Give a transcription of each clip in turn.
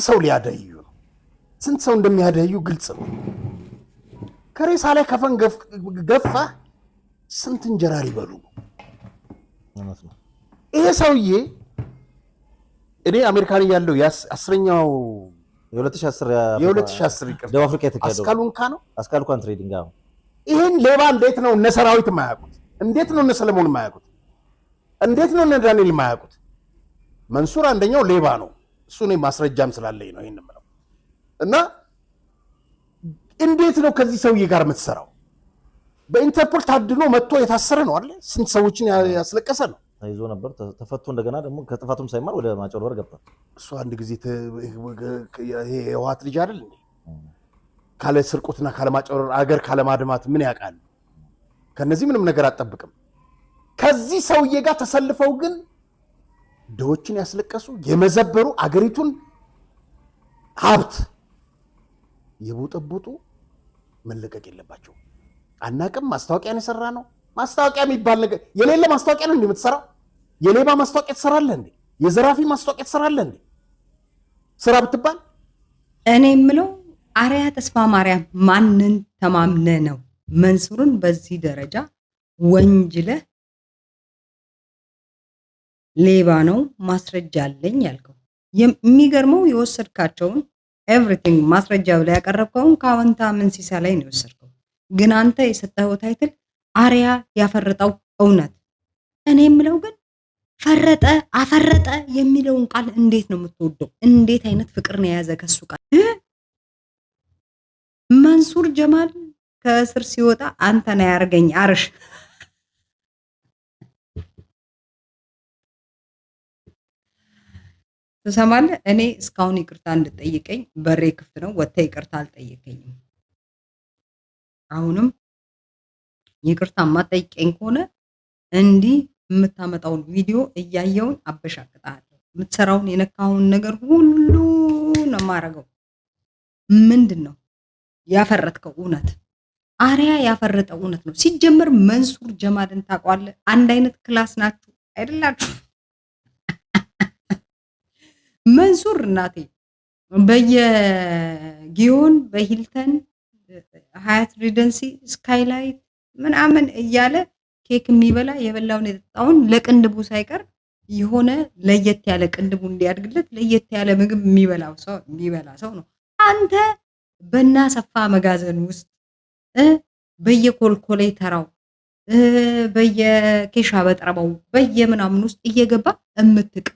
ሰው ሊያደዩ ነው። ስንት ሰው እንደሚያደዩ ግልጽ ነው። ከሬሳ ላይ ከፈን ገፋ ስንት እንጀራ ሊበሉ ነው። ይሄ ሰውዬ እኔ አሜሪካን ያለው የ10ኛው የ2010 ደቡብ አፍሪካ የተካሄደው አስካሉካን ትሬዲንግ ይሄን ሌባ እንዴት ነው እነ ሰራዊት የማያውቁት? እንዴት ነው እነ ሰለሞን የማያውቁት? እንዴት ነው እነ ዳንኤል የማያውቁት? መንሱር አንደኛው ሌባ ነው። እሱ ነው ማስረጃም ስላለኝ ነው ይሄን የምለው። እና እንዴት ነው ከዚህ ሰውዬ ጋር የምትሰራው? በኢንተርፖል ታድኖ መጥቶ የታሰረ ነው አይደል? ስንት ሰዎችን ያስለቀሰ ነው። ተይዞ ነበር ተፈቶ እንደገና ደግሞ ከጥፋቱም ሳይማር ወደ ማጨርበር ገባ። እሱ አንድ ጊዜ ይሄ የዋት ልጅ አይደል እንዴ? ካለ ስርቆትና ካለ ማጨርበር አገር ካለ ማድማት ምን ያውቃል? ከነዚህ ምንም ነገር አትጠብቅም። ከዚህ ሰውዬ ጋር ተሰልፈው ግን ደዎችን ያስለቀሱ የመዘበሩ አገሪቱን ሀብት የቦጠቦጡ መለቀቅ የለባቸው። አናቅም። ማስታወቂያን የሰራ ነው። ማስታወቂያ የሚባል ነገር የሌለ ማስታወቂያ ነው እንደምትሰራው። የሌባ ማስታወቂያ ትሰራለህ እንዴ? የዘራፊ ማስታወቂያ ትሰራለህ እንዴ? ስራ ብትባል እኔ የምለው አርያ ተስፋ ማርያም ማንን ተማምነ ነው መንሱርን በዚህ ደረጃ ወንጅለህ ሌባ ነው ማስረጃ አለኝ ያልከው? የሚገርመው የወሰድካቸውን ኤቭሪቲንግ ማስረጃ ብላ ያቀረብከውን ከአወንታ ምንሲሳ ላይ ነው የወሰድከው። ግን አንተ የሰጠኸው ታይትል አርያ ያፈረጠው እውነት። እኔ የምለው ግን ፈረጠ አፈረጠ የሚለውን ቃል እንዴት ነው የምትወደው? እንዴት አይነት ፍቅር ነው የያዘ ከሱ ቃል? መንሱር ጀማል ከእስር ሲወጣ አንተ ነው ያርገኝ አርሽ ትሰማለህ? እኔ እስካሁን ይቅርታ እንድጠይቀኝ በሬ ክፍት ነው። ወጥተህ ይቅርታ አልጠየቀኝም። አሁንም ይቅርታ የማትጠይቀኝ ከሆነ እንዲህ የምታመጣውን ቪዲዮ እያየውን አበሻቅጣለሁ። የምትሰራውን የነካውን ነገር ሁሉ ነው የማደርገው። ምንድን ነው ያፈረጥከው እውነት? አርያ ያፈረጠው እውነት ነው። ሲጀመር መንሱር ጀማልን ታውቀዋለህ? አንድ አይነት ክላስ ናችሁ አይደላችሁ? መንሱር እናቴ በየጊዮን በሂልተን ሀያት ሪደንሲ ስካይላይት ምናምን እያለ ኬክ የሚበላ የበላውን የጠጣውን ለቅንድቡ ሳይቀር የሆነ ለየት ያለ ቅንድቡ እንዲያድግለት ለየት ያለ ምግብ የሚበላ ሰው ነው። አንተ በናሰፋ መጋዘን ውስጥ በየኮልኮሌ ተራው በየኬሻ በጠረባው በየምናምን ውስጥ እየገባ እምትቅ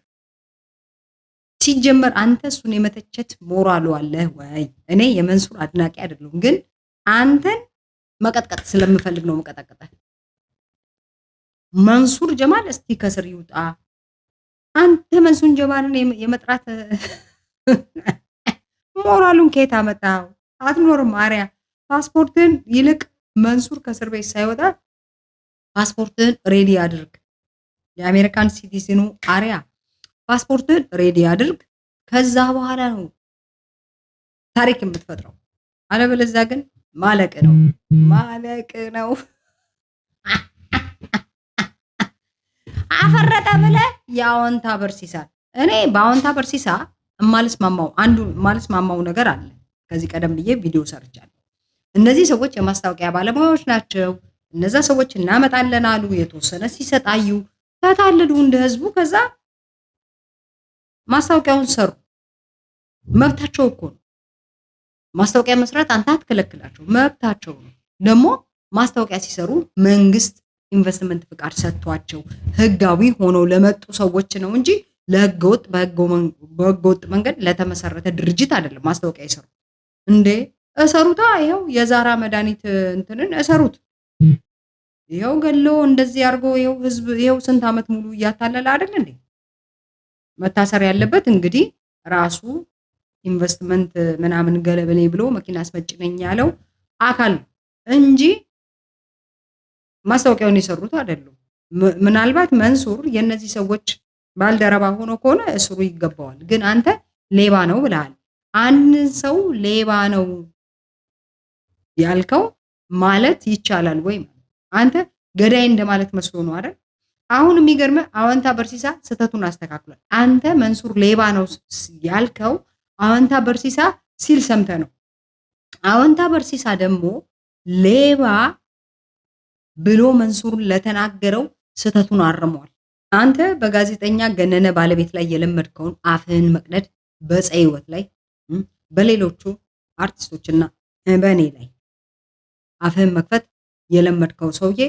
ሲጀመር አንተ እሱን የመተቸት ሞራሉ አለ ወይ? እኔ የመንሱር አድናቂ አይደለሁም፣ ግን አንተን መቀጥቀጥ ስለምፈልግ ነው መቀጥቀጣ። መንሱር ጀማል እስቲ ከስር ይውጣ። አንተ መንሱር ጀማልን የመጥራት ሞራሉን ከየት አመጣው? አትኖርም። አርያ ፓስፖርትን ይልቅ መንሱር ከእስር ቤት ሳይወጣ ፓስፖርትን ሬዲ አድርግ። የአሜሪካን ሲቲዝኑ አርያ ፓስፖርትን ሬዲ አድርግ። ከዛ በኋላ ነው ታሪክ የምትፈጥረው። አለበለዚያ ግን ማለቅ ነው። አፈረጠ ብለህ የአወንታ በርሲሳ እኔ በአወንታ በርሲሳ የማልስማማው ነገር አለ። ከዚህ ቀደም ብዬ ቪዲዮ ሰርቻለሁ። እነዚህ ሰዎች የማስታወቂያ ባለሙያዎች ናቸው። እነዛ ሰዎች እናመጣለን አሉ። የተወሰነ ሲሰጣዩ ተታለዱ እንደ ህዝቡ። ከዛ ማስታወቂያውን ሰሩ። መብታቸው እኮ ነው። ማስታወቂያ መስራት አንተ አትከለክላቸው፣ መብታቸው ነው። ደግሞ ማስታወቂያ ሲሰሩ መንግስት ኢንቨስትመንት ፍቃድ ሰጥቷቸው ህጋዊ ሆነው ለመጡ ሰዎች ነው እንጂ ለህገወጥ በህገወጥ መንገድ ለተመሰረተ ድርጅት አይደለም ማስታወቂያ ይሰሩ እንዴ። እሰሩታ። ይኸው የዛራ መድኃኒት እንትንን እሰሩት። ይኸው ገሎ እንደዚህ አድርጎ ይኸው ህዝብ ይኸው ስንት ዓመት ሙሉ እያታለለ አይደል እንዴ? መታሰር ያለበት እንግዲህ ራሱ ኢንቨስትመንት ምናምን ገለበኔ ብሎ መኪና አስመጭነኝ ያለው አካል እንጂ ማስታወቂያውን የሰሩት አይደሉም። ምናልባት መንሱር የነዚህ ሰዎች ባልደረባ ሆኖ ከሆነ እስሩ ይገባዋል። ግን አንተ ሌባ ነው ብለሃል። አንድ ሰው ሌባ ነው ያልከው ማለት ይቻላል ወይ? አንተ ገዳይ እንደማለት መስሎ ነው አይደል? አሁን የሚገርምህ አወንታ በርሲሳ ስህተቱን አስተካክሏል። አንተ መንሱር ሌባ ነው ያልከው አወንታ በርሲሳ ሲል ሰምተ ነው። አወንታ በርሲሳ ደግሞ ሌባ ብሎ መንሱርን ለተናገረው ስህተቱን አርሟል። አንተ በጋዜጠኛ ገነነ ባለቤት ላይ የለመድከውን አፍህን መቅደድ በፀይወት ላይ በሌሎቹ አርቲስቶችና በእኔ ላይ አፍህን መክፈት የለመድከው ሰውዬ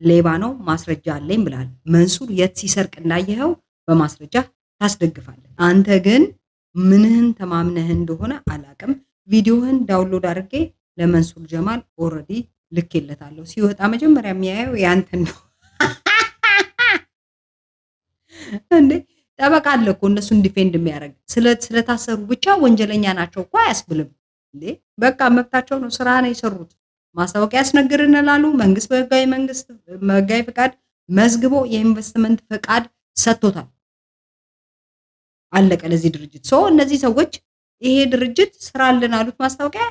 ሌባ ነው፣ ማስረጃ አለኝ ብላል። መንሱር የት ሲሰርቅ እንዳየኸው በማስረጃ ታስደግፋለህ። አንተ ግን ምንህን ተማምነህ እንደሆነ አላቅም። ቪዲዮህን ዳውንሎድ አድርጌ ለመንሱር ጀማል ኦልሬዲ ልኬለታለሁ። ሲወጣ መጀመሪያ የሚያየው ያንተን ነው። እንዴ ጠበቃ አለ እኮ እነሱን ዲፌንድ የሚያደርግ ስለታሰሩ ብቻ ወንጀለኛ ናቸው እኮ አያስብልም እንዴ። በቃ መብታቸው ነው፣ ስራ ነው የሰሩት። ማስታወቂያ ያስነግርን ላሉ መንግስት በህጋዊ ፍቃድ መዝግቦ የኢንቨስትመንት ፍቃድ ሰጥቶታል። አለቀ ለዚህ ድርጅት። እነዚህ ሰዎች ይሄ ድርጅት ስራልን አሉት፣ ማስታወቂያ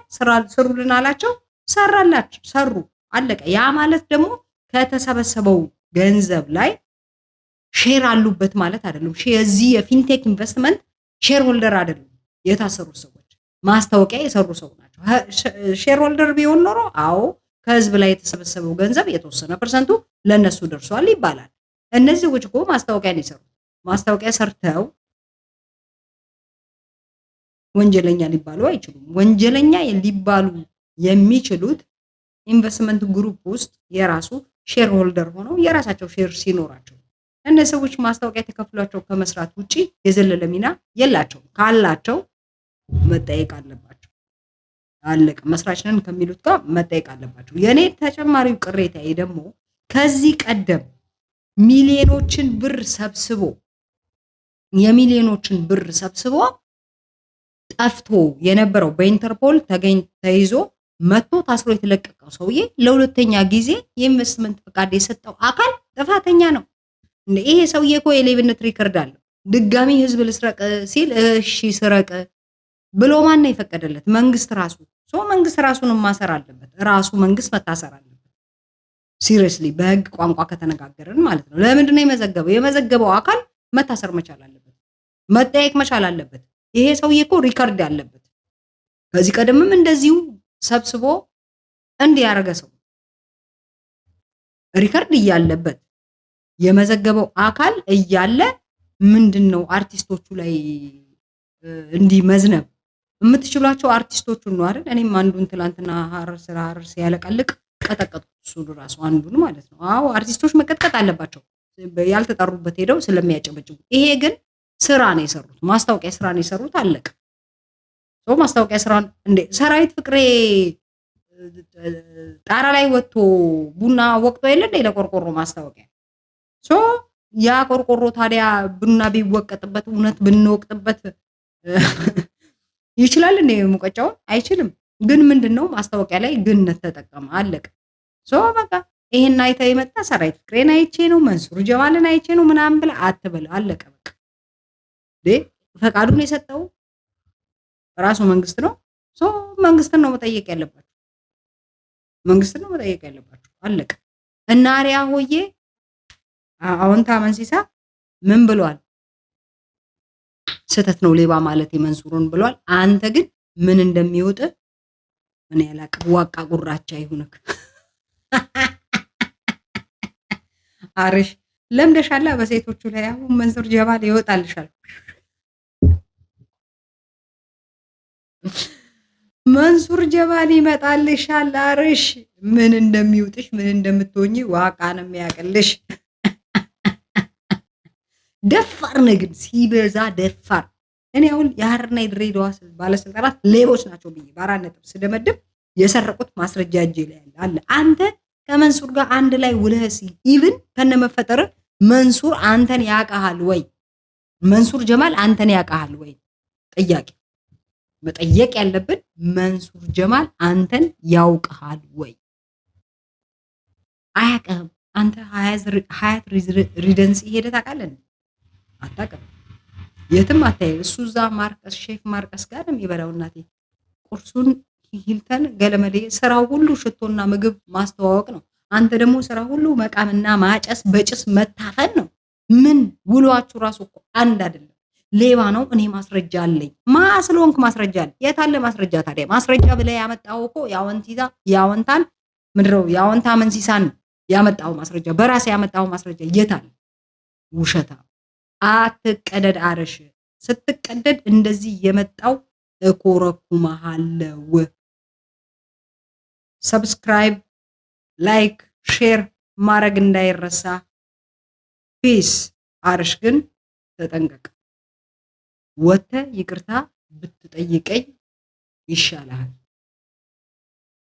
ስሩልን አላቸው፣ ሰራላቸው፣ ሰሩ፣ አለቀ። ያ ማለት ደግሞ ከተሰበሰበው ገንዘብ ላይ ሼር አሉበት ማለት አይደለም። የዚህ የፊንቴክ ኢንቨስትመንት ሼር ሆልደር አይደለም የታሰሩ ሰዎች፣ ማስታወቂያ የሰሩ ሰው ናቸው። ሼር ሆልደር ቢሆን ኖሮ አዎ ከህዝብ ላይ የተሰበሰበው ገንዘብ የተወሰነ ፐርሰንቱ ለነሱ ደርሷል ይባላል። እነዚህ ሰዎች እኮ ማስታወቂያ ነው የሰሩት። ማስታወቂያ ሰርተው ወንጀለኛ ሊባሉ አይችሉም። ወንጀለኛ ሊባሉ የሚችሉት ኢንቨስትመንት ግሩፕ ውስጥ የራሱ ሼር ሆልደር ሆነው የራሳቸው ሼር ሲኖራቸው። እነዚህ ሰዎች ማስታወቂያ ተከፍሏቸው ከመስራት ውጪ የዘለለ ሚና የላቸውም። ካላቸው መጠየቅ አለባቸው። አለቀ። መስራች ነን ከሚሉት ጋር መጠየቅ አለባቸው። የኔ ተጨማሪው ቅሬታዬ ደግሞ ከዚህ ቀደም ሚሊዮኖችን ብር ሰብስቦ ጠፍቶ የነበረው በኢንተርፖል ተይዞ መጥቶ ታስሮ የተለቀቀው ሰውዬ ለሁለተኛ ጊዜ የኢንቨስትመንት ፍቃድ የሰጠው አካል ጥፋተኛ ነው። ይሄ ሰውዬ እኮ የሌብነት ሪከርድ አለው። ድጋሚ ህዝብ ልስረቅ ሲል እሺ ስረቅ ብሎ ማን ነው የፈቀደለት? መንግስት ራሱ። መንግስት ራሱን ማሰር አለበት። ራሱ መንግስት መታሰር አለበት። ሲሪየስሊ በህግ ቋንቋ ከተነጋገርን ማለት ነው። ለምንድን ነው የመዘገበው? የመዘገበው አካል መታሰር መቻል አለበት፣ መጠየቅ መቻል አለበት። ይሄ ሰውዬ እኮ ሪከርድ ያለበት ከዚህ ቀደምም እንደዚሁ ሰብስቦ እንዲያረገ ሰው ሪከርድ እያለበት የመዘገበው አካል እያለ ምንድነው አርቲስቶቹ ላይ እንዲህ መዝነብ የምትችሏቸው አርቲስቶቹን ነው አይደል? እኔም አንዱን ትላንትና ሀረር ሲያለቀልቅ ቀጠቀጥኩት። እሱ ራሱ አንዱን ማለት ነው። አዎ አርቲስቶች መቀጥቀጥ አለባቸው ያልተጠሩበት ሄደው ስለሚያጨበጭቡ። ይሄ ግን ስራ ነው የሰሩት፣ ማስታወቂያ ስራ ነው የሰሩት። አለቀ። ማስታወቂያ ስራ እንዴ ሰራዊት ፍቅሬ ጣራ ላይ ወጥቶ ቡና ወቅቶ የለ እንደ ለቆርቆሮ ማስታወቂያ ያ ቆርቆሮ ታዲያ ቡና ቢወቀጥበት እውነት ብንወቅጥበት ይችላል እንዴ? ሙቀጫው አይችልም። ግን ምንድነው ማስታወቂያ ላይ ግነት ተጠቀመ። አለቀ። በቃ ይሄን አይታ የመጣ ሰራዊት ፍቅሬን አይቼ ነው መንሱር ጀማልን አይቼ ነው ምናምን ብለ አትበል። አለቀ በቃ። ፈቃዱን የሰጠው ራሱ መንግስት ነው። መንግስትን ነው መጠየቅ ያለባችሁ። መንግስትን ነው መጠየቅ ያለባችሁ። አለቀ። እና አሪያ ሆዬ አዎንታ መንሲሳ ምን ብሏል? ስህተት ነው ሌባ ማለት መንሱሩን ብሏል። አንተ ግን ምን እንደሚወጥ ምን ያላቅ ዋቃ ጉራቻ ይሁንክ። አርሽ ለምደሻላ በሴቶቹ ላይ አሁን መንሱር ጀማል ይወጣልሻል። መንሱር ጀማል ይመጣልሻል። አርሽ ምን እንደሚውጥሽ ምን እንደምትሆኚ ዋቃ ነው የሚያቅልሽ። ደፋር ነህ ግን ሲበዛ ደፋር። እኔ አሁን የሐረርና የድሬዳዋ ባለስልጣናት ሌቦች ናቸው ብዬ በአራት ነጥብ ስደመድብ የሰረቁት ማስረጃ እጄ ላይ አለ። አንተ ከመንሱር ጋር አንድ ላይ ውለህስ ኢቭን ከነመፈጠር መንሱር አንተን ያውቃል ወይ? መንሱር ጀማል አንተን ያውቃል ወይ? ጥያቄ መጠየቅ ያለብን መንሱር ጀማል አንተን ያውቃል ወይ? አያውቅም። አንተ ሀያት ሪደንሲ ሄደህ ታውቃለህ? አታውቅም። የትም አታይም። እሱ እዛ ማርከስ ሼፍ ማርከስ ጋር ነው የሚበላው። እናቴ ቁርሱን ሂልተን ገለመዴ ስራው ሁሉ ሽቶና ምግብ ማስተዋወቅ ነው። አንተ ደግሞ ስራ ሁሉ መቃምና ማጨስ በጭስ መታፈን ነው። ምን ውሏችሁ ራሱ እኮ አንድ አይደለም። ሌባ ነው እኔ ማስረጃ አለኝ ማስሎንክ ማስረጃ አለ የታለ ማስረጃ ታዲያ ማስረጃ ብለህ ያመጣው እኮ ያወንታን ምድረው ያወንታ መንሲሳን ያመጣው ማስረጃ በራስ ያመጣው ማስረጃ የታለ ውሸታ አትቀደድ አረሽ ስትቀደድ እንደዚህ የመጣው እኮረኩማለው ሰብስክራይብ ላይክ ሼር ማድረግ እንዳይረሳ ፒስ አርሽ ግን ተጠንቀቅ ወተ ይቅርታ ብትጠይቀኝ ይሻላል